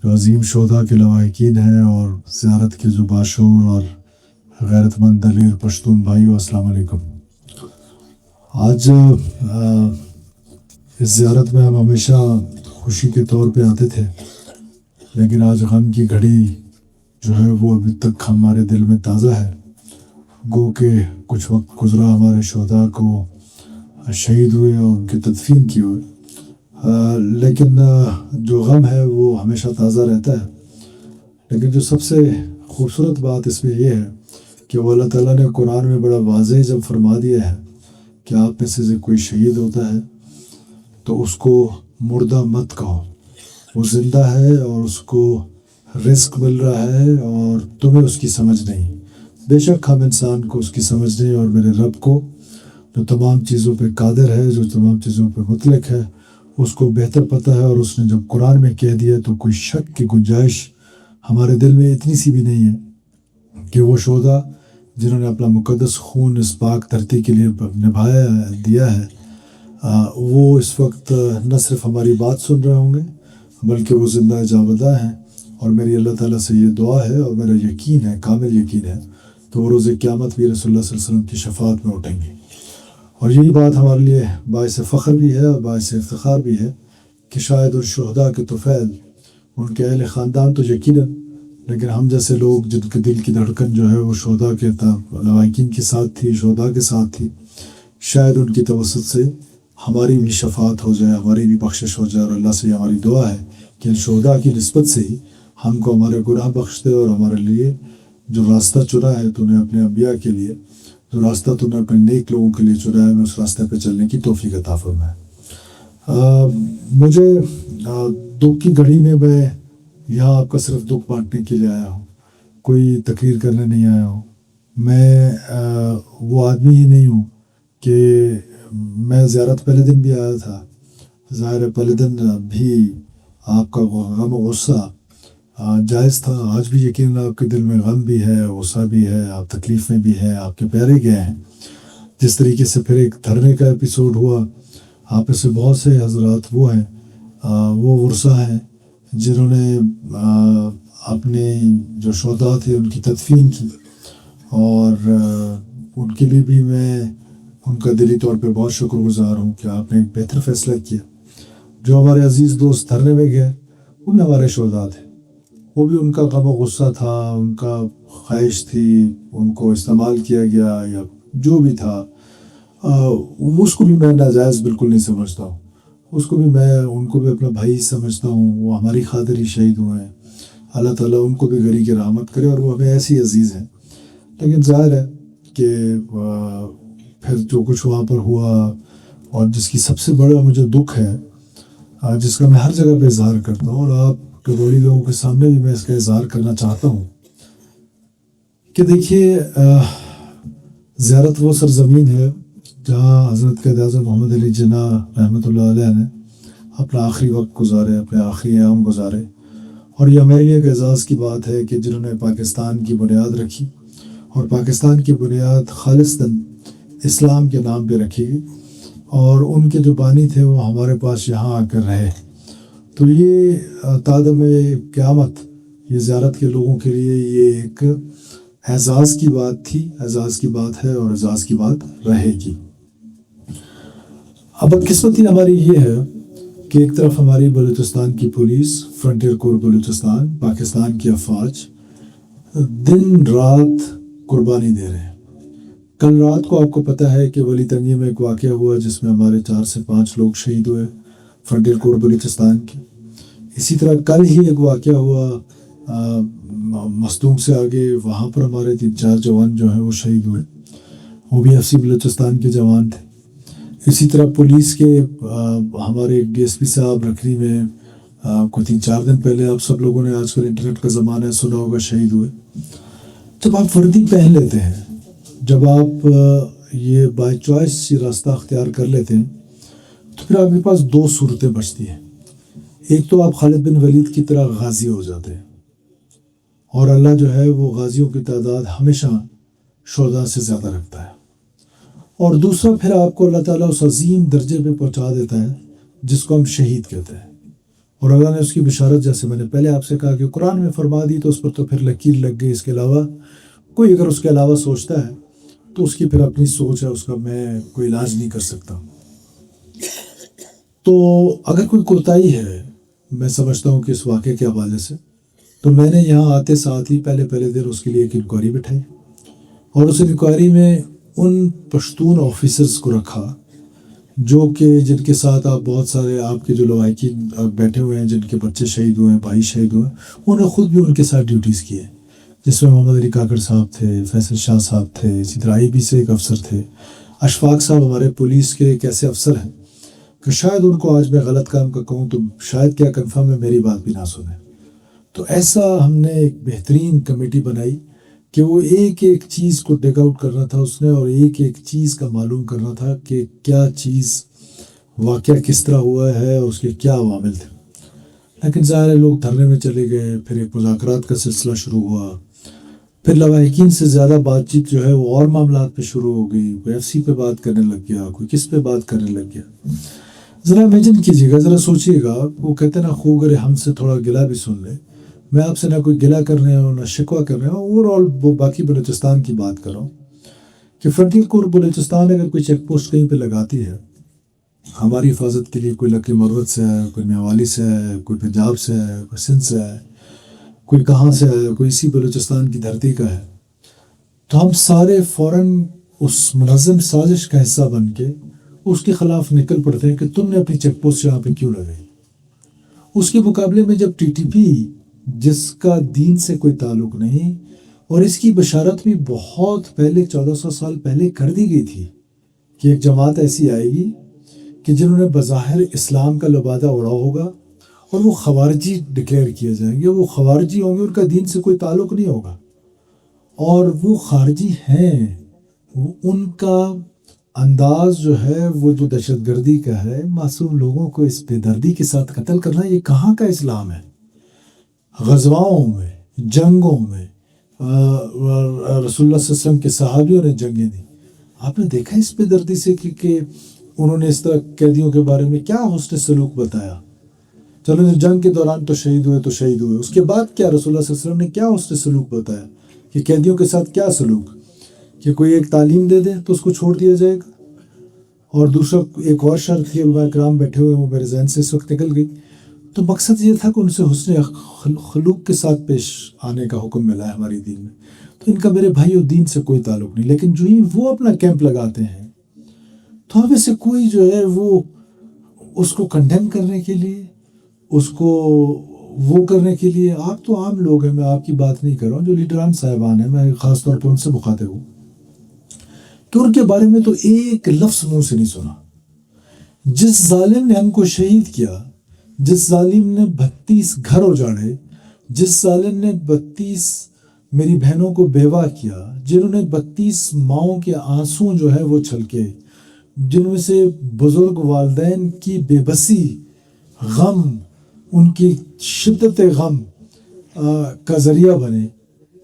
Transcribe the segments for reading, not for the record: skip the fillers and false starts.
جو عظیم شہداء کے لواحقین ہیں اور زیارت کے جو باشعور اور غیرت مند دلیر پشتون بھائیو، السلام علیکم۔ آج اس زیارت میں ہم ہمیشہ خوشی کے طور پہ آتے تھے، لیکن آج غم کی گھڑی جو ہے وہ ابھی تک ہمارے دل میں تازہ ہے۔ گو کہ کچھ وقت گزرا، ہمارے شہداء کو شہید ہوئے اور ان کی تدفین کی ہوئے، لیکن جو غم ہے وہ ہمیشہ تازہ رہتا ہے۔ لیکن جو سب سے خوبصورت بات اس میں یہ ہے کہ وہ اللہ تعالیٰ نے قرآن میں بڑا واضح جب فرما دیا ہے کہ آپ میں سے کوئی شہید ہوتا ہے تو اس کو مردہ مت کہو، وہ زندہ ہے اور اس کو رزق مل رہا ہے اور تمہیں اس کی سمجھ نہیں۔ بے شک ہم انسان کو اس کی سمجھ نہیں، اور میرے رب کو جو تمام چیزوں پہ قادر ہے، جو تمام چیزوں پہ مطلق ہے، اس کو بہتر پتہ ہے۔ اور اس نے جب قرآن میں کہہ دیا تو کوئی شک کی گنجائش ہمارے دل میں اتنی سی بھی نہیں ہے کہ وہ شہداء جنہوں نے اپنا مقدس خون اس پاک دھرتی کے لیے نبھایا دیا ہے، وہ اس وقت نہ صرف ہماری بات سن رہے ہوں گے بلکہ وہ زندہ جاوداں ہیں۔ اور میری اللہ تعالیٰ سے یہ دعا ہے اور میرا یقین ہے، کامل یقین ہے، تو وہ روز قیامت بھی رسول اللہ صلی اللہ علیہ وسلم کی شفاعت میں اٹھیں گے۔ اور یہی بات ہمارے لیے باعث فخر بھی ہے اور باعث افتخار بھی ہے کہ شاید ان شہداء کے طفیل، ان کے اہل خاندان تو یقیناً، لیکن ہم جیسے لوگ جن کے دل کی دھڑکن جو ہے وہ شہداء کے لواحقین کے ساتھ تھی، شہداء کے ساتھ تھی، شاید ان کی توسط سے ہماری بھی شفاعت ہو جائے، ہماری بھی بخشش ہو جائے۔ اور اللہ سے ہماری دعا ہے کہ ان شہداء کی نسبت سے ہی ہم کو ہمارے گناہ بخش دے اور ہمارے لیے جو راستہ چنا ہے تو نے اپنے انبیاء کے لیے، جو راستہ تو نے اپنے نیک لوگوں کے لیے چنا ہے، میں اس راستے پہ چلنے کی توفیق عطا فرمائے۔ مجھے دکھ کی گھڑی میں یہاں آپ کا صرف دکھ بانٹنے کے لیے آیا ہوں، کوئی تقریر کرنے نہیں آیا ہوں۔ میں وہ آدمی ہی نہیں ہوں کہ میں زیارت پہلے دن بھی آیا تھا، ظاہر ہے پہلے دن بھی آپ کا غم و غصہ جائز تھا، آج بھی یقیناً آپ کے دل میں غم بھی ہے، غصہ بھی ہے، آپ تکلیف میں بھی ہیں، آپ کے پیارے گئے ہیں۔ جس طریقے سے پھر ایک دھرنے کا ایپیسوڈ ہوا، آپ میں سے بہت سے حضرات وہ ہیں، وہ ورثہ ہیں جنہوں نے اپنے جو شہداء تھے ان کی تدفین کی، اور ان کے لیے بھی میں ان کا دلی طور پہ بہت شکر گزار ہوں کہ آپ نے ایک بہتر فیصلہ کیا۔ جو ہمارے عزیز دوست دھرنے میں گئے وہ بھی ہمارے شہداء تھے، وہ بھی ان کا غم و غصہ تھا، ان کا خواہش تھی، ان کو استعمال کیا گیا یا جو بھی تھا، اس کو بھی میں ناجائز بالکل نہیں سمجھتا ہوں، اس کو بھی میں ان کو بھی اپنا بھائی سمجھتا ہوں، وہ ہماری خاطر ہی شہید ہوئے ہیں۔ اللہ تعالیٰ ان کو بھی گھری کی رحمت کرے، اور وہ ہمیں ایسی عزیز ہیں۔ لیکن ظاہر ہے کہ پھر جو کچھ وہاں پر ہوا، اور جس کی سب سے بڑا مجھے دکھ ہے، جس کا میں ہر جگہ پہ اظہار کرتا ہوں اور آپ کے بڑی لوگوں کے سامنے بھی میں اس کا اظہار کرنا چاہتا ہوں کہ دیکھیے، زیارت وہ سرزمین ہے جہاں حضرت قائد اعظم محمد علی جناح رحمۃ اللہ علیہ نے اپنا آخری وقت گزارے، اپنے آخری ایام گزارے۔ اور یہ ہمارے لیے ایک اعزاز کی بات ہے کہ جنہوں نے پاکستان کی بنیاد رکھی، اور پاکستان کی بنیاد خالصتاً اسلام کے نام پہ رکھی گئی، اور ان کے جو بانی تھے وہ ہمارے پاس یہاں آ کر رہے۔ تو یہ تادم قیامت، یہ زیارت کے لوگوں کے لیے یہ ایک اعزاز کی بات تھی، اعزاز کی بات ہے اور اعزاز کی بات رہے گی۔ اب بدقسمتی ہماری یہ ہے کہ ایک طرف ہماری بلوچستان کی پولیس، فرنٹیئر کور بلوچستان، پاکستان کی افواج دن رات قربانی دے رہے ہیں۔ کل رات کو آپ کو پتہ ہے کہ ولی تنگی میں ایک واقعہ ہوا جس میں ہمارے 4 سے 5 لوگ شہید ہوئے، فرنٹیئر کور بلوچستان کی۔ اسی طرح کل ہی ایک واقعہ ہوا مصدوم سے آگے، وہاں پر ہمارے 3-4 جوان جو ہیں وہ شہید ہوئے، وہ بھی FC بلوچستان کے جوان تھے۔ اسی طرح پولیس کے ہمارے DSP صاحب رکھنی میں کوئی 3-4 دن پہلے، آپ سب لوگوں نے آج کل انٹرنیٹ کا زمانہ ہے، سنا ہوگا، شہید ہوئے۔ جب آپ وردی پہن لیتے ہیں، جب آپ یہ بائی چوائس یہ راستہ اختیار کر لیتے ہیں، تو پھر آپ کے پاس 2 صورتیں بچتی ہیں۔ ایک تو آپ خالد بن ولید کی طرح غازی ہو جاتے ہیں، اور اللہ جو ہے وہ غازیوں کی تعداد ہمیشہ شہداء سے زیادہ رکھتا ہے، اور دوسرا پھر آپ کو اللہ تعالیٰ اس عظیم درجے پہ پہنچا دیتا ہے جس کو ہم شہید کہتے ہیں۔ اور اللہ نے اس کی بشارت، جیسے میں نے پہلے آپ سے کہا کہ قرآن میں فرما دی تو اس پر تو پھر لکیر لگ گئی. اس کے علاوہ کوئی اگر اس کے علاوہ سوچتا ہے تو اس کی پھر اپنی سوچ ہے، اس کا میں کوئی علاج نہیں کر سکتا. تو اگر کوئی کوتاہی ہے، میں سمجھتا ہوں کہ اس واقعے کے حوالے سے، تو میں نے یہاں آتے ساتھ ہی پہلے دن اس کے لیے ایک انکوائری بٹھائی، اور اس انکوائری میں ان پشتون آفیسرز کو رکھا جو کہ جن کے ساتھ آپ بہت سارے آپ کے جو لواحقین بیٹھے ہوئے ہیں، جن کے بچے شہید ہوئے ہیں، بھائی شہید ہوئے ہیں، انہوں نے خود بھی ان کے ساتھ ڈیوٹیز کی ہیں، جس میں محمد علی کاکڑ صاحب تھے، فیصل شاہ صاحب تھے، اسی طرح آئی بی سے ایک افسر تھے، اشفاق صاحب ہمارے پولیس کے ایک ایسے افسر ہیں کہ شاید ان کو آج میں غلط کام کا کہوں تو شاید کیا کنفرم ہے میری بات بھی نہ سنیں. تو ایسا ہم نے ایک بہترین کمیٹی بنائی کہ وہ ایک ایک چیز کو ڈگ آؤٹ کرنا تھا اس نے، اور ایک ایک چیز کا معلوم کرنا تھا کہ کیا چیز واقعہ کس طرح ہوا ہے اور اس کے کیا عوامل تھے. لیکن ظاہر ہے لوگ دھرنے میں چلے گئے، پھر ایک مذاکرات کا سلسلہ شروع ہوا، پھر لواحقین سے زیادہ بات چیت جو ہے وہ اور معاملات پہ شروع ہو گئی. کوئی ایف سی پہ بات کرنے لگ گیا، کوئی کس پہ بات کرنے لگ گیا. ذرا امیجن کیجیے گا، ذرا سوچیے گا، وہ کہتے ہیں نا خو گرے ہم سے تھوڑا گلا بھی سن لے. میں آپ سے نہ کوئی گلا کر رہے ہوں نہ شکوہ کر رہے ہوں، اوور آل وہ باقی بلوچستان کی بات کر رہا ہوں کہ فرنٹیئر کور بلوچستان اگر کوئی چیک پوسٹ کہیں پہ لگاتی ہے ہماری حفاظت کے لیے، کوئی لکی مروت سے ہے، کوئی میوالی سے ہے، کوئی پنجاب سے ہے، کوئی سندھ سے ہے، کوئی کہاں سے ہے، کوئی اسی بلوچستان کی دھرتی کا ہے، تو ہم سارے فوراً اس منظم سازش کا حصہ بن کے اس کے خلاف نکل پڑتے ہیں کہ تم نے اپنی چیک پوسٹ یہاں پہ کیوں لگائی. اس کے مقابلے میں جب ٹی ٹی پی، جس کا دین سے کوئی تعلق نہیں، اور اس کی بشارت بھی بہت پہلے 1400 سال پہلے کر دی گئی تھی کہ ایک جماعت ایسی آئے گی کہ جنہوں نے بظاہر اسلام کا لبادہ اوڑا ہوگا اور وہ خوارجی ڈکلیئر کیے جائیں گے. وہ خوارجی ہوں گے، ان کا دین سے کوئی تعلق نہیں ہوگا، اور وہ خارجی ہیں. ان کا انداز جو ہے وہ جو دہشت گردی کا ہے، معصوم لوگوں کو اس بے دردی کے ساتھ قتل کرنا، یہ کہاں کا اسلام ہے؟ غزواؤں میں، جنگوں میں رسول اللہ صلی اللہ علیہ وسلم کے صحابیوں نے جنگیں دی. آپ نے دیکھا اس بے دردی سے کہ انہوں نے اس طرح قیدیوں کے بارے میں کیا حسن سلوک بتایا. چلو جنگ کے دوران تو شہید ہوئے، اس کے بعد کیا رسول اللہ صلی اللہ علیہ وسلم نے کیا حسن سلوک بتایا کہ قیدیوں کے ساتھ کیا سلوک، کہ کوئی ایک تعلیم دے دے تو اس کو چھوڑ دیا جائے گا. اور دوسرا ایک اور شرط تھی، علماء کرام بیٹھے ہوئے، وہ میرے ذہن سے اس وقت نکل گئی. تو مقصد یہ تھا کہ ان سے حسن خلوق کے ساتھ پیش آنے کا حکم ملا ہے ہماری دین میں. تو ان کا میرے بھائیو دین سے کوئی تعلق نہیں. لیکن جو ہی وہ اپنا کیمپ لگاتے ہیں تو ہمیں سے کوئی جو ہے وہ اس کو کنڈیم کرنے کے لیے، اس کو وہ کرنے کے لیے، آپ تو عام لوگ ہیں، میں آپ کی بات نہیں کر رہا ہوں، جو لیڈران صاحبان ہیں، میں خاص طور پہ ان سے مخاطب ہوں کہ ان کے بارے میں تو ایک لفظ منہ سے نہیں سنا. جس ظالم نے ہم کو شہید کیا، جس ظالم نے 32 گھر اجاڑے، جس ظالم نے 32 میری بہنوں کو بیوہ کیا، جنہوں نے 32 ماؤں کے آنسوں جو ہے وہ چھلکے، جن میں سے بزرگ والدین کی بے بسی، غم، ان کی شدت غم کا ذریعہ بنے،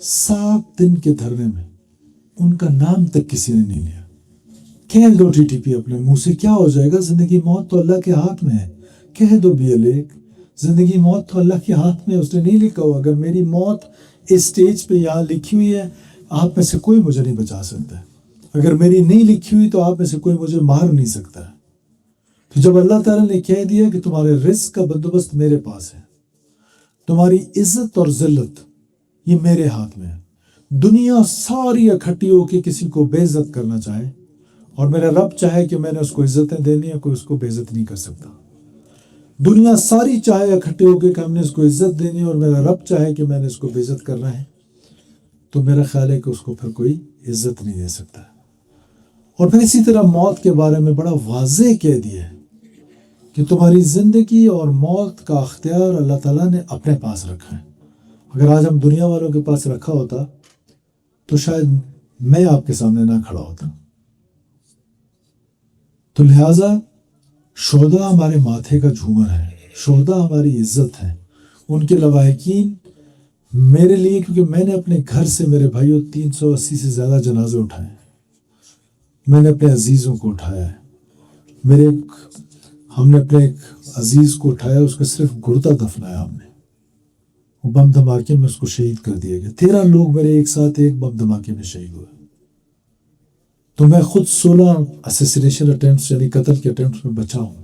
7 دن کے دھرنے میں ان کا نام تک کسی نے نہیں لیا. کہہ دو ٹی ٹی پی اپنے منہ سے، کیا ہو جائے گا؟ زندگی موت تو اللہ کے ہاتھ میں ہے. کہہ دو بی ایل ایک، زندگی موت تو اللہ کے ہاتھ میں. اس نے نہیں لکھا ہو اگر میری موت اس سٹیج پہ یہاں لکھی ہوئی ہے، آپ میں سے کوئی مجھے نہیں بچا سکتا ہے. اگر میری نہیں لکھی ہوئی تو آپ میں سے کوئی مجھے مار نہیں سکتا ہے. تو جب اللہ تعالیٰ نے کہہ دیا کہ تمہارے رزق کا بندوبست میرے پاس ہے، تمہاری عزت اور ذلت یہ میرے ہاتھ میں ہے. دنیا ساری اکٹھی ہو کے کسی کو بے عزت کرنا چاہے اور میرا رب چاہے کہ میں نے اس کو عزتیں دینی ہے، کوئی اس کو بے عزت نہیں کر سکتا. دنیا ساری چاہے اکٹھے ہو کے کہ ہم نے اس کو عزت دینی ہے اور میرا رب چاہے کہ میں نے اس کو بے عزت کرنا ہے، تو میرا خیال ہے کہ اس کو پھر کوئی عزت نہیں دے سکتا. اور پھر اسی طرح موت کے بارے میں بڑا واضح کہہ دیا ہے کہ تمہاری زندگی اور موت کا اختیار اللہ تعالیٰ نے اپنے پاس رکھا ہے. اگر آج ہم دنیا والوں کے پاس رکھا ہوتا تو شاید میں آپ کے سامنے نہ کھڑا ہوتا. تو لہٰذا شہداء ہمارے ماتھے کا جھومر ہے، شہداء ہماری عزت ہے. ان کے لواحقین میرے لیے، کیونکہ میں نے اپنے گھر سے میرے بھائیوں 380 سے زیادہ جنازے اٹھائے ہیں، میں نے اپنے عزیزوں کو اٹھایا ہے. میرے ہم نے اپنے ایک عزیز کو اٹھایا, اس کا صرف گردہ دفنایا ہم نے, وہ بم دھماکے میں اس کو شہید کر دیا گیا. 13 لوگ میرے ایک ساتھ ایک بم دھماکے میں شہید ہوئے. تو میں خود 16 اسیسینیشن اٹیمپٹس یعنی قتل کے اٹیمپٹس میں بچا ہوں.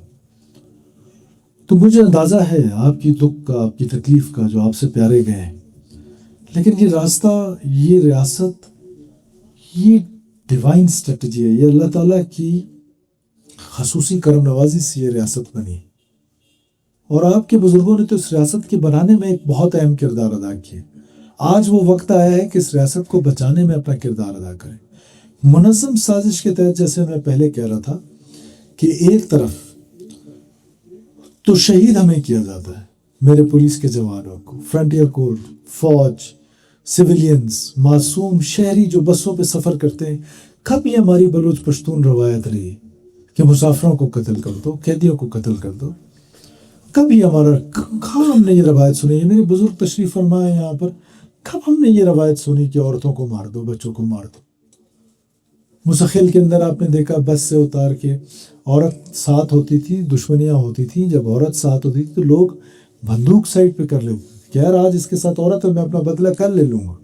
تو مجھے اندازہ ہے آپ کی دکھ کا, آپ کی تکلیف کا, جو آپ سے پیارے گئے ہیں. لیکن یہ راستہ, یہ ریاست, یہ ڈیوائن اسٹریٹجی ہے, یہ اللہ تعالیٰ کی خصوصی کرم نوازی سے یہ ریاست بنی. اور آپ کے بزرگوں نے تو اس ریاست کے بنانے میں ایک بہت اہم کردار ادا کیا. آج وہ وقت آیا ہے کہ اس ریاست کو بچانے میں اپنا کردار ادا کریں. منظم سازش کے تحت, جیسے میں پہلے کہہ رہا تھا, کہ ایک طرف تو شہید ہمیں کیا جاتا ہے, میرے پولیس کے جوانوں کو, فرنٹیئر کورٹ, فوج, سویلینز, معصوم شہری جو بسوں پہ سفر کرتے ہیں. کب یہ ہماری بلوچ پشتون روایت رہی کہ مسافروں کو قتل کر دو, قیدیوں کو قتل کر دو؟ کب یہ ہمارا, کہاں ہم نے یہ روایت سنی؟ میرے بزرگ تشریف فرمائے یہاں پر, کب ہم نے یہ روایت سنی کہ عورتوں کو مار دو, بچوں کو مار دو؟ مستقل کے اندر آپ نے دیکھا بس سے اتار کے عورت ساتھ ہوتی تھی, دشمنیاں ہوتی تھیں. جب عورت ساتھ ہوتی تھی تو لوگ بندوق سائڈ پہ کر لیتے کہ یار آج اس کے ساتھ عورت ہے, میں اپنا بدلہ کر لے لوں گا.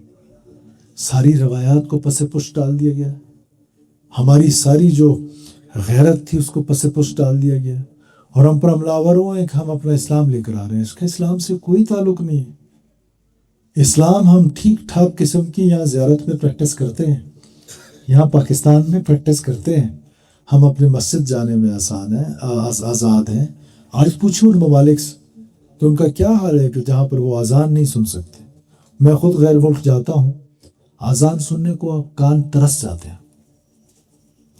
ساری روایات کو پس پش ڈال دیا گیا. ہماری ساری جو غیرت تھی اس کو پس پش ڈال دیا گیا. اور ہم پر حملہ آور ہوئے کہ ہم اپنا اسلام لے کر آ رہے ہیں. اس کا اسلام سے کوئی تعلق نہیں ہے. اسلام ہم ٹھیک ٹھاک قسم کی یہاں زیارت میں پریکٹس کرتے ہیں, یہاں پاکستان میں پریکٹس کرتے ہیں. ہم اپنے مسجد جانے میں آزاد ہیں. آج پوچھو ان ممالک سے کہ ان کا کیا حال ہے کہ جہاں پر وہ اذان نہیں سن سکتے. میں خود غیر ملک جاتا ہوں, اذان سننے کو کان ترس جاتے ہیں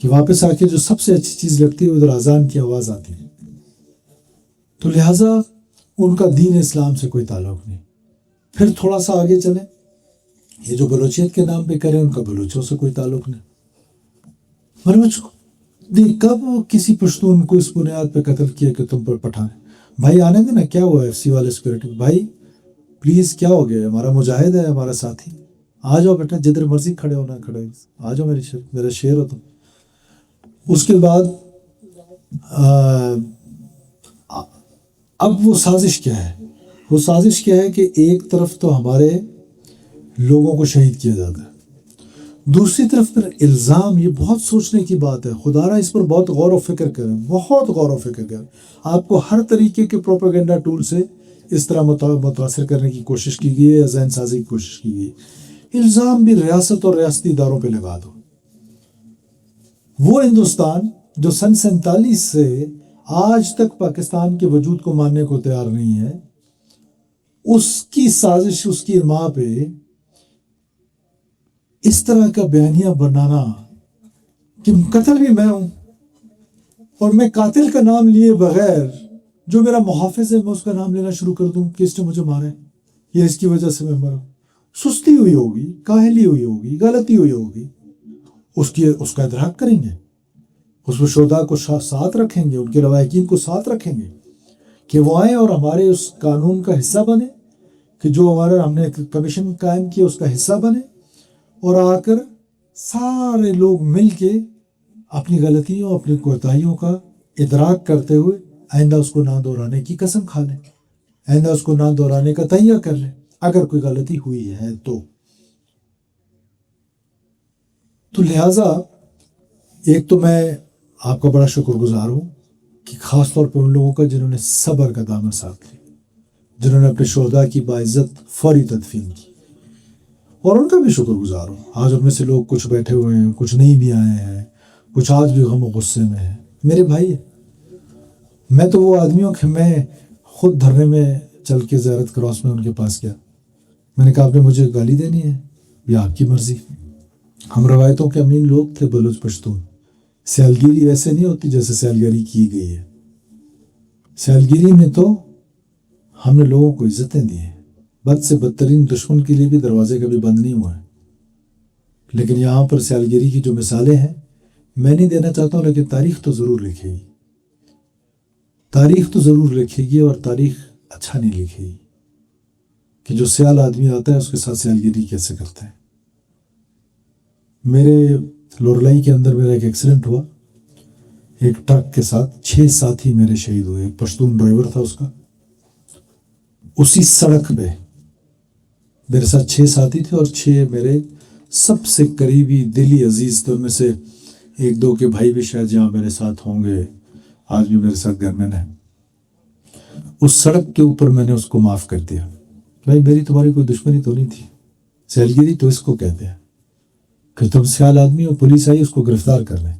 کہ واپس آ کے جو سب سے اچھی چیز لگتی ہے ادھر اذان کی آواز آتی ہے. تو لہٰذا ان کا دین اسلام سے کوئی تعلق نہیں. پھر تھوڑا سا آگے چلیں, یہ جو بلوچیت کے نام پہ کریں ان کا بلوچوں سے کوئی تعلق نہیں. کب کسی پشتون کو اس بنیاد پہ قتل کیا کہ تم پر پٹھان ہے؟ بھائی آنے دینا, کیا ہوا ہے FC والے سیکورٹی بھائی, پلیز کیا ہو گیا؟ ہمارا مجاہد ہے, ہمارا ساتھی, آ جاؤ بیٹا, جدھر مرضی کھڑے ہونا کھڑے, آ جاؤ میرا شیر ہو تم. اس کے بعد اب وہ سازش کیا ہے؟ وہ سازش کیا ہے کہ ایک طرف تو ہمارے لوگوں کو شہید کیا جاتا ہے, دوسری طرف پر الزام. یہ بہت سوچنے کی بات ہے. خدا را اس پر بہت غور و فکر کریں, بہت غور و فکر کریں. آپ کو ہر طریقے کے پروپیگنڈا ٹول سے اس طرح متاثر کرنے کی کوشش کی گئی ہے یا ذہن سازی کی کوشش کی گئی. الزام بھی ریاست اور ریاستی اداروں پہ لگا دو. وہ ہندوستان جو سن 47 سے آج تک پاکستان کے وجود کو ماننے کو تیار نہیں ہے, اس کی سازش, اس کی ارماں پہ اس طرح کا بیانیہ بنانا کہ قتل بھی میں ہوں اور میں قاتل کا نام لیے بغیر جو میرا محافظ ہے میں اس کا نام لینا شروع کر دوں کہ اس نے مجھے مارا ہے یا اس کی وجہ سے میں مرا. سستی ہوئی ہوگی, کاہلی ہوئی ہوگی, غلطی ہوئی ہوگی, اس کا ادراک کریں گے, اس میں شہداء کو ساتھ رکھیں گے, ان کے لواحقین کو ساتھ رکھیں گے کہ وہ آئیں اور ہمارے اس قانون کا حصہ بنے, کہ جو ہم نے کمیشن قائم کیا اس کا حصہ بنے, اور آ کر سارے لوگ مل کے اپنی غلطیوں, اپنی کوتاہیوں کا ادراک کرتے ہوئے آئندہ اس کو نہ دہرانے کی قسم کھا لیں, آئندہ اس کو نہ دہرانے کا تہیہ کر لیں اگر کوئی غلطی ہوئی ہے تو. تو لہٰذا ایک تو میں آپ کا بڑا شکر گزار ہوں کہ خاص طور پہ ان لوگوں کا جنہوں نے صبر کا دامن ساتھ لیا, جنہوں نے اپنے شہداء کی باعزت فوری تدفین کی, اور ان کا بھی شکر گزار ہوں. آج ان میں سے لوگ کچھ بیٹھے ہوئے ہیں, کچھ نہیں بھی آئے ہیں, کچھ آج بھی غم و غصے میں ہیں. میرے بھائی, میں تو وہ آدمیوں کہ میں خود دھرنے میں چل کے زیارت کراس میں ان کے پاس گیا. میں نے کہا آپ نے مجھے گالی دینی ہے یا آپ کی مرضی. ہم روایتوں کے امین لوگ تھے بلوچ پشتون. سیالگیری ویسے نہیں ہوتی جیسے سیالگیری کی گئی ہے. سیالگیری میں تو ہم نے لوگوں کو عزتیں دی ہیں. بد سے بدترین دشمن کے لیے بھی دروازے کبھی بند نہیں ہوئے. لیکن یہاں پر سیالگیری کی جو مثالیں ہیں میں نہیں دینا چاہتا ہوں, لیکن تاریخ تو ضرور لکھے گی, تاریخ تو ضرور لکھے گی, اور تاریخ اچھا نہیں لکھے گی کہ جو سیال آدمی آتا ہے اس کے ساتھ سیالگیری کیسے کرتا ہے. میرے لورلائی کے اندر میرا ایک ایکسیڈنٹ ہوا. ایک ٹرک کے ساتھ 6 ساتھی میرے شہید ہوئے. ایک پشتون ڈرائیور تھا اس کا. اسی سڑک پہ میرے ساتھ 6 ساتھی تھے اور 6 میرے سب سے قریبی دلی عزیز تھے. ان میں سے 1-2 کے بھائی بھی شاید جہاں میرے ساتھ ہوں گے آج بھی میرے ساتھ گھر میں ہیں. اس سڑک کے اوپر میں نے اس کو معاف کر دیا. بھائی میری تمہاری کوئی دشمنی تو نہیں تھی. سیلگیری تو اس کو کہتے ہیں کہ تم سیال آدمی ہو. پولیس آئی اس کو گرفتار کر لیں.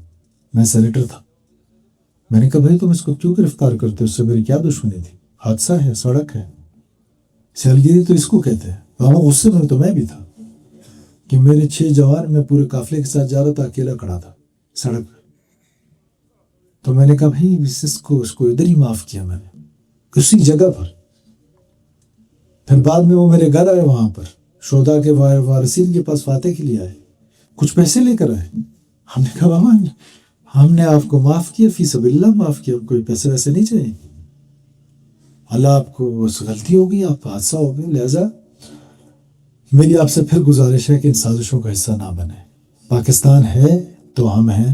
میں سینیٹر تھا. میں نے کہا بھائی تم اس کو کیوں گرفتار کرتے ہو؟ اس سے میری کیا دشمنی تھی؟ حادثہ ہے، سڑک ہے. سیلگیری تو اس کو کہتے ہیں. وہاں غصے میں تو میں بھی تھا کہ میرے 6 جوان، میں پورے قافلے کے ساتھ جا رہا تھا، اکیلا کھڑا تھا سڑک پہ. تو میں نے کہا بھائی اس کو ادھر ہی معاف کیا میں نے، اسی جگہ پر. پھر بعد میں وہ میرے گھر آئے، وہاں پر شہداء کے وارثین کے پاس فاتح کے لیے آئے، کچھ پیسے لے کر آئے. ہم نے کہا بابا ہم نے آپ کو معاف کیا، فی سبیل اللہ معاف کیا، کوئی پیسے ویسے نہیں چاہیے. اللہ آپ کو بس غلطی ہوگی، آپ حادثہ ہو گیا. لہٰذا میری آپ سے پھر گزارش ہے کہ ان سازشوں کا حصہ نہ بنیں. پاکستان ہے تو ہم ہیں،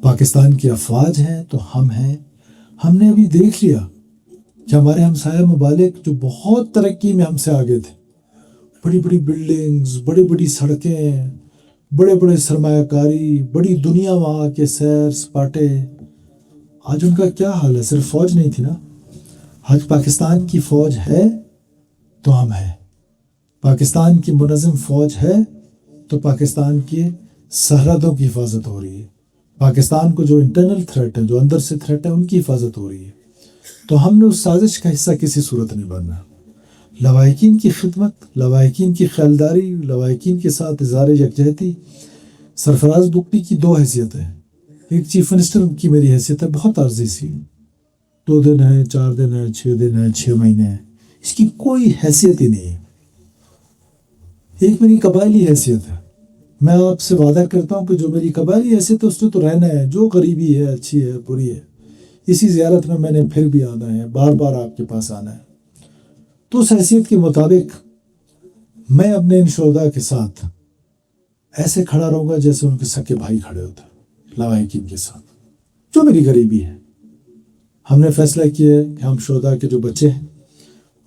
پاکستان کی افواج ہیں تو ہم ہیں. ہم نے ابھی دیکھ لیا کہ ہمارے ہمسایہ ممالک جو بہت ترقی میں ہم سے آگے تھے، بڑی بڑی بلڈنگز، بڑی بڑی سڑکیں، بڑے بڑے سرمایہ کاری، بڑی دنیا، وہاں کے سیر سپاٹے، آج ان کا کیا حال ہے؟ صرف فوج نہیں تھی نا. آج پاکستان کی فوج ہے تو ہم ہیں. پاکستان کی منظم فوج ہے تو پاکستان کی سرحدوں کی حفاظت ہو رہی ہے. پاکستان کو جو انٹرنل تھریٹ ہے، جو اندر سے تھریٹ ہے، ان کی حفاظت ہو رہی ہے. تو ہم نے اس سازش کا حصہ کسی صورت نہیں بننا. لواحقین کی خدمت، لواحقین کی خیالداری، لواحقین کے ساتھ اظہار یکجہتی. سرفراز بگٹی کی 2 حیثیتیں ہیں. ایک چیف منسٹر کی میری حیثیت ہے، بہت عارضی سی، 2 دن ہے، 4 دن ہے، 6 دن ہے، 6 مہینے ہے. اس کی کوئی حیثیت ہی نہیں ہے. ایک میری قبائلی حیثیت ہے. میں آپ سے وعدہ کرتا ہوں کہ جو میری قبائلی حیثیت ہے اس سے تو رہنا ہے، جو غریبی ہے، اچھی ہے، بری ہے. اسی زیارت میں نے پھر بھی آنا ہے، بار بار آپ کے پاس آنا ہے. تو اس حیثیت کے مطابق میں اپنے ان شہداء کے ساتھ ایسے کھڑا رہوں گا جیسے ان کے سکے بھائی کھڑے ہوتے ہیں، لواحقین کے ساتھ جو میری غریبی ہے. ہم نے فیصلہ کیا ہے کہ ہم شہداء کے جو بچے ہیں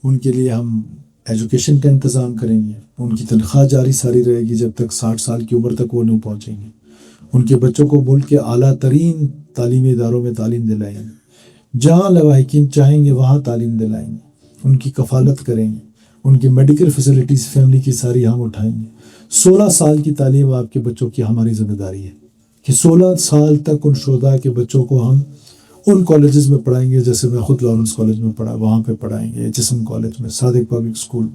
ان کے لیے ہم ایجوکیشن کا انتظام کریں گے. ان کی تنخواہ جاری ساری رہے گی جب تک 60 سال کی عمر تک وہ نہیں پہنچیں گے. ان کے بچوں کو ملک کے اعلیٰ ترین تعلیمی اداروں میں تعلیم دلائیں گے. جہاں لواحقین چاہیں گے وہاں تعلیم دلائیں گے. ان کی کفالت کریں گے. ان کی میڈیکل فیسلٹیز فیملی کی ساری ہم اٹھائیں گے. 16 سال کی تعلیم آپ کے بچوں کی ہماری ذمہ داری ہے کہ 16 سال تک ان شہداء کے بچوں کو ہم ان کالجز میں پڑھائیں گے. جیسے میں خود لارنس کالج میں پڑھا، وہاں پہ پڑھائیں گے. HSM کالج میں، صادق پبلک اسکول،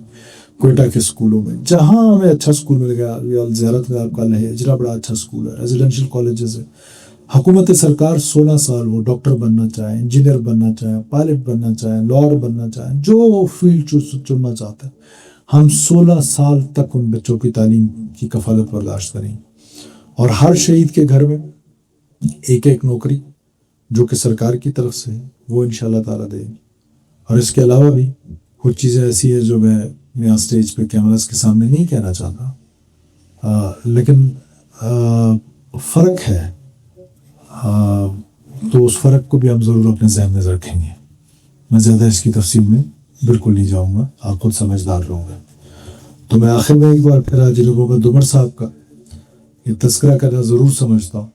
کوئٹہ کے اسکولوں میں، جہاں ہمیں اچھا اسکول مل گیا. زیارت میں آپ کا اجرا بڑا اچھا اسکول ہے، ریزیڈینشیل کالجز ہے. حکومت سرکار 16 سال وہ ڈاکٹر بننا چاہیں، انجینئر بننا چاہیں، پائلٹ بننا چاہیں، لائر بننا چاہیں، جو وہ فیلڈ چننا چاہتا ہے، ہم 16 سال تک ان بچوں کی تعلیم کی کفالت برداشت کریں. اور ہر شہید کے گھر میں ایک نوکری جو کہ سرکار کی طرف سے وہ انشاءاللہ تعالیٰ دیں گے. اور اس کے علاوہ بھی کچھ چیزیں ایسی ہیں جو میں یہاں اسٹیج پہ کیمراز کے سامنے نہیں کہنا چاہتا، لیکن فرق ہے. تو اس فرق کو بھی ہم ضرور اپنے ذہن میں رکھیں گے. میں زیادہ اس کی تفصیل میں بالکل نہیں جاؤں گا، آپ خود سمجھدار رہوں گے. تو میں آخر میں ایک بار پھر آج لوگوں میں دمر صاحب کا یہ تذکرہ کرنا ضرور سمجھتا ہوں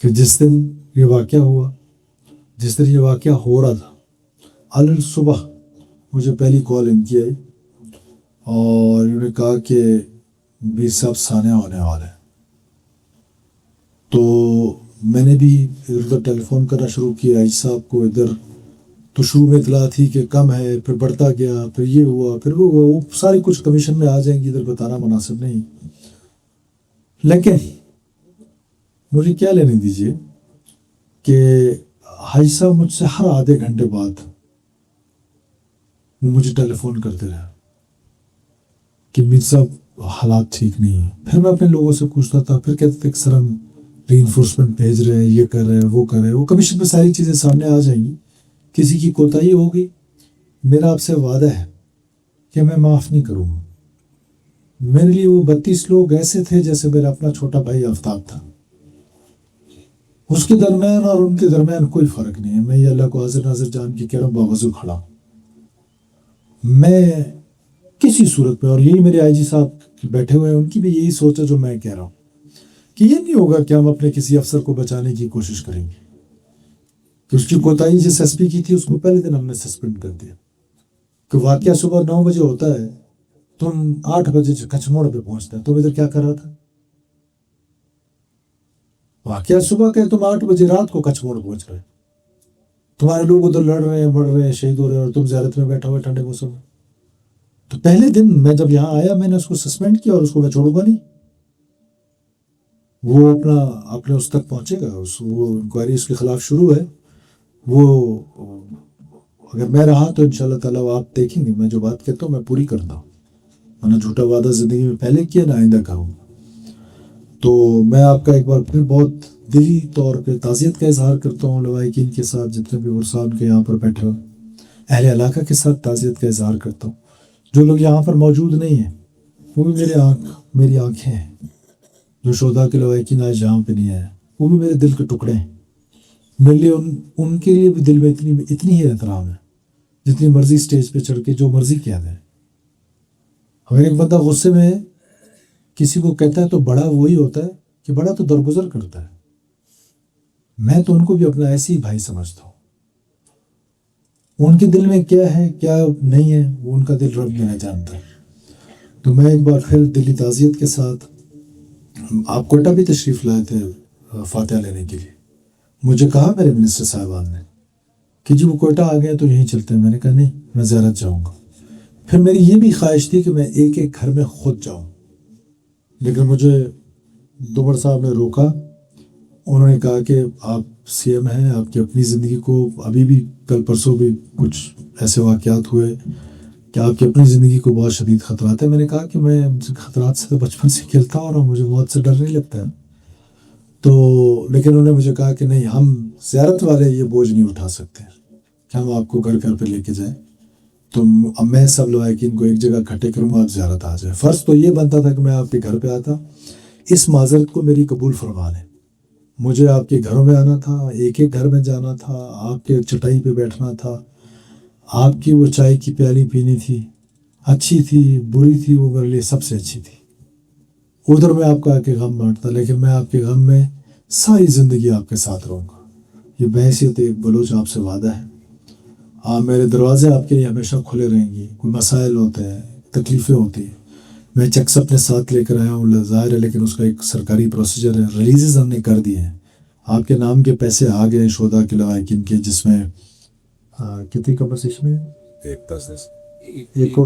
کہ جس دن یہ واقعہ ہوا، جس دن یہ واقعہ ہو رہا تھا، صبح مجھے پہلی کال ان کی آئی اور انہوں نے کہا کہ 20 صاحب سانحہ ہونے والے ہیں. تو میں نے بھی ادھر ٹیلی فون کرنا شروع کیا عائشہ صاحب کو. ادھر تو شروع میں اطلاع تھی کہ کم ہے، پھر بڑھتا گیا، پھر یہ ہوا، پھر وہ ہوا. وہ ساری کچھ کمیشن میں آ جائیں گی، ادھر بتانا مناسب نہیں. لیکن مجھے کیا لینے دیجیے کہ حاجی صاحب مجھ سے ہر آدھے گھنٹے بعد وہ مجھے ٹیلی فون کرتے رہے کہ میر صاحب حالات ٹھیک نہیں ہیں. پھر میں اپنے لوگوں سے پوچھتا تھا، پھر کہتے تھے کہ سر ہم ری انفورسمنٹ بھیج رہے ہیں، یہ کر رہے ہیں، وہ کر رہے ہیں. وہ کمیشن میں ساری چیزیں سامنے آ جائیں گی. کسی کی کوتاہی ہوگی، میرا آپ سے وعدہ ہے کہ میں معاف نہیں کروں گا. میرے لیے وہ 32 لوگ ایسے تھے جیسے میرا اپنا چھوٹا بھائی آفتاب تھا. اس کے درمیان اور ان کے درمیان کوئی فرق نہیں ہے. میں یہ اللہ کو حاضر ناظر جان کے کہہ رہا ہوں، باوضو کھڑا ہوں. میں کسی صورت میں، اور یہی میرے آئی جی صاحب بیٹھے ہوئے ہیں، ان کی بھی یہی سوچ ہے جو میں کہہ رہا ہوں، کہ یہ نہیں ہوگا کہ ہم اپنے کسی افسر کو بچانے کی کوشش کریں گے کہ اس کی کوتاہی جس ایس پی کی تھی اس کو پہلے دن ہم نے سسپینڈ کر دیا. کہ واقعہ صبح 9 بجے ہوتا ہے، تم 8 بجے کچھ موڑ پہ پہنچتا ہے، تم ادھر کیا کر رہا تھا؟ واقعہ صبح کے، تم 8 بجے رات کو کچھ موڑ پہنچ رہے، تمہارے لوگ ادھر لڑ رہے ہیں، بڑھ رہے ہیں، شہید ہو رہے ہیں، اور تم زیارت میں بیٹھا ہوا ٹھنڈے موسم میں. تو پہلے دن میں جب یہاں آیا میں نے اس کو سسپینڈ کیا، اور اس کو میں چھوڑوں گا نہیں. وہ اپنے اس تک پہنچے گا، وہ انکوائری اس کے خلاف شروع ہے. وہ اگر میں رہا تو انشاءاللہ تعالیٰ وہ آپ دیکھیں گے، میں جو بات کہتا ہوں میں پوری کرتا ہوں. میں نے جھوٹا وعدہ زندگی میں پہلے کیا، نہ آئندہ کروں. تو میں آپ کا ایک بار پھر بہت دلی طور پہ تعزیت کا اظہار کرتا ہوں لوائقین کے ساتھ، جتنے بھی ورثاء کے یہاں پر بیٹھے ہوئے، اہل علاقہ کے ساتھ تعزیت کا اظہار کرتا ہوں. جو لوگ یہاں پر موجود نہیں ہیں وہ بھی میری آنکھیں ہیں. جو شہداء کے لوائقین آج یہاں پہ نہیں آئے وہ بھی میرے دل کے ٹکڑے ہیں. میرے لیے ان کے لیے بھی دل میں اتنی ہی احترام ہے جتنی مرضی اسٹیج پہ چڑھ کے جو مرضی کیا دیں. اگر ایک بندہ غصے میں کسی کو کہتا ہے تو بڑا وہی ہوتا ہے کہ بڑا تو درگزر کرتا ہے. میں تو ان کو بھی اپنا ایسے ہی بھائی سمجھتا ہوں. ان کے دل میں کیا ہے کیا نہیں ہے وہ ان کا دل رب میں جانتا ہے. تو میں ایک بار پھر دلی تعزیت کے ساتھ، آپ کوئٹہ بھی تشریف لائے تھے فاتحہ لینے کے لیے. مجھے کہا میرے منسٹر صاحبان نے کہ جی وہ کوئٹہ آ گئے تو یہیں چلتے ہیں. میں نے کہا نہیں، میں زیارت جاؤں گا. پھر میری یہ بھی خواہش تھی کہ میں ایک ایک گھر میں خود جاؤں، لیکن مجھے دوبر صاحب نے روکا. انہوں نے کہا کہ آپ سی ایم ہیں، آپ کی اپنی زندگی کو، ابھی بھی کل پرسوں بھی کچھ ایسے واقعات ہوئے کہ آپ کی اپنی زندگی کو بہت شدید خطرات ہیں. میں نے کہا کہ میں خطرات سے تو بچپن سے کھیلتا ہوں اور مجھے موت سے ڈر نہیں لگتا ہے. تو لیکن انہوں نے مجھے کہا کہ نہیں، ہم زیارت والے یہ بوجھ نہیں اٹھا سکتے کہ ہم آپ کو گھر گھر پہ لے کے جائیں. تو اب میں سب لوائقین کو ایک جگہ اکٹھے کروں گا، آپ زیارت آ جائیں. فرض تو یہ بنتا تھا کہ میں آپ کے گھر پہ آتا. اس معذرت کو میری قبول فرما لیں. مجھے آپ کے گھروں میں آنا تھا، ایک ایک گھر میں جانا تھا، آپ کے چٹائی پہ بیٹھنا تھا، آپ کی وہ چائے کی پیالی پینی تھی. اچھی تھی بری تھی، وہ میرے لیے سب سے اچھی تھی. ادھر میں آپ کا آ کے غم بانٹتا، لیکن میں آپ کے غم میں ساری زندگی آپ کے ساتھ رہوں گا. یہ بحیثیت ایک بلوچ آپ سے وعدہ ہے. میرے دروازے آپ کے لیے ہمیشہ کھلے رہیں گی. کوئی مسائل ہوتے ہیں، تکلیفیں ہوتی ہیں، میں چیکس اپنے ساتھ لے کر آیا ہوں، ظاہر ہے، لیکن اس کا ایک سرکاری پروسیجر ہے. ریلیزز ہم نے کر دیے ہیں. آپ کے نام کے پیسے آ گئے شہداء کے لوائقین کے، جس میں کتنی کمپنسیشن ہے؟ 1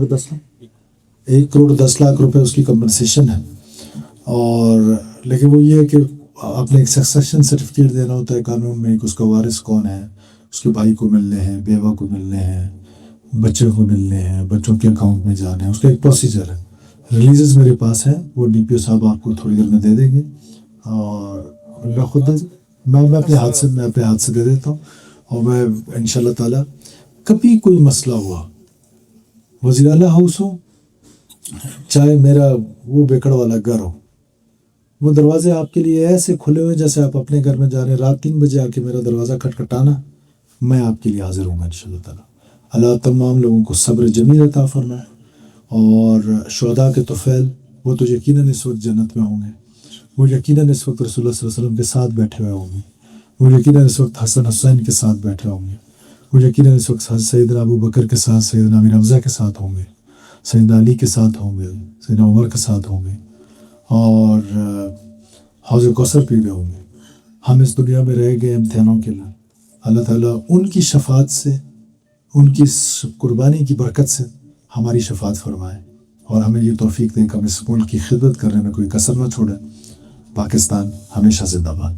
کروڑ 10 لاکھ روپے اس کی کمپنسیشن ہے. اور لیکن وہ یہ ہے کہ آپ نے ایک سکسیشن سرٹیفکیٹ دینا ہوتا ہے قانون میں کہ اس کا وارث کون ہے. اس کے بھائی کو ملنے ہیں، بیوہ کو ملنے ہیں، بچے کو ملنے ہیں، بچوں کے اکاؤنٹ میں جانے ہیں. اس کا ایک پروسیجر ہے. ریلیزز میرے پاس ہیں، وہ ڈی پی او صاحب آپ کو تھوڑی دیر میں دے دیں گے. اور میں خود میں اپنے ہاتھ سے دے دیتا ہوں. اور میں انشاءاللہ تعالیٰ کبھی کوئی مسئلہ ہوا، وزیر اعلیٰ ہاؤس ہو چاہے میرا وہ بیکڑ والا گھر ہو، وہ دروازے آپ کے لیے ایسے کھلے ہوئے جیسے آپ اپنے گھر میں جا رہے ہیں. رات 3 بجے آ کے میرا دروازہ کھٹکھٹانا، میں آپ کے لیے حاضر ہوں گا انشاءاللہ تعالیٰ. اللہ تمام لوگوں کو صبر جمیل عطا فرمائے. اور شہداء کے طفیل وہ تو یقیناً اس وقت جنت میں ہوں گے. وہ یقیناً اس وقت رسول اللہ صلی اللہ علیہ وسلم کے ساتھ بیٹھے ہوئے ہوں گے. وہ یقیناً اس وقت حسن حسین کے ساتھ بیٹھے ہوں گے. وہ یقیناً اس وقت سیدنا ابو بکر کے ساتھ، سیدنا امیر حمزہ کے ساتھ ہوں گے، سیدنا علی کے ساتھ ہوں گے، سیدنا عمر کے ساتھ ہوں گے، اور حوض کوثر پی گئے ہوں گے. ہم اس دنیا میں رہ گئے امتحانوں کے لیے. اللہ تعالیٰ ان کی شفاعت سے، ان کی قربانی کی برکت سے ہماری شفاعت فرمائے، اور ہمیں یہ توفیق دے کہ ہم اس ملک کی خدمت کرنے میں کوئی کسر نہ چھوڑے. پاکستان ہمیشہ زندہ باد.